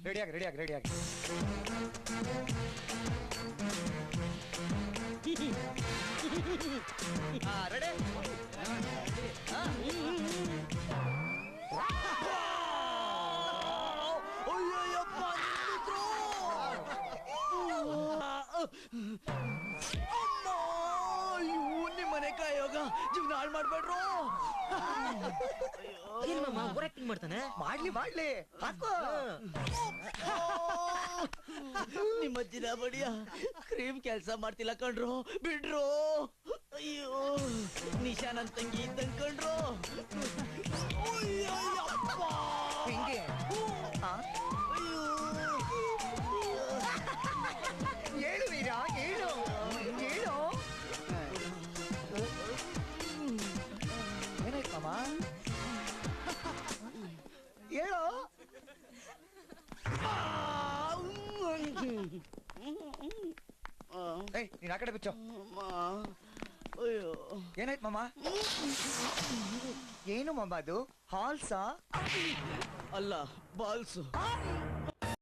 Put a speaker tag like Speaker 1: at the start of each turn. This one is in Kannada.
Speaker 1: ರೆಡಿಯಾಗಿ ರೆಡಿಯಾಗಿ ರೆಡಿಯಾಗಿ. ರೆಡಿ.
Speaker 2: ನಿಮ್ಮನೆ ಕಾಯೋಗ ಜೀವನ ಹಾಳು ಮಾಡ್ಬೇಡ್ರು.
Speaker 3: ಓವರ್ ಆಕ್ಟಿಂಗ್ ಮಾಡ್ತಾನೆ.
Speaker 1: ಮಾಡ್ಲಿ ಮಾಡ್ಲಿ ಹಾಕೋ.
Speaker 2: ನಿಮ್ಮ ದಿನ ಬಡಿಯ ಕ್ರೀಮ್ ಕೆಲ್ಸ ಮಾಡ್ತಿಲ್ಲ ಕಣ್ರು, ಬಿಡ್ರು. ಅಯ್ಯೋ ನಿಶಾ ನನ್ ತಂಗಿ ಇದ್ದಂಗ್ ಕಣ್ರು.
Speaker 1: ಹಿಂಗೆ ಹೇಳು ವೀರ, ಹೇಳು ಹೇಳು. ಏನಾಯ್ತು ಮಾಮ? ಹೇಳು. ನೀನ್ ಆ ಕಡೆ ಬಿಚ್ಚೋ. ಏನಾಯ್ತು ಮಾಮ? ಏನು ಮಾಮ ಅದು? ಹಾಲ್ಸಾ?
Speaker 2: ಅಲ್ಲ ಬಾಲ್ಸು.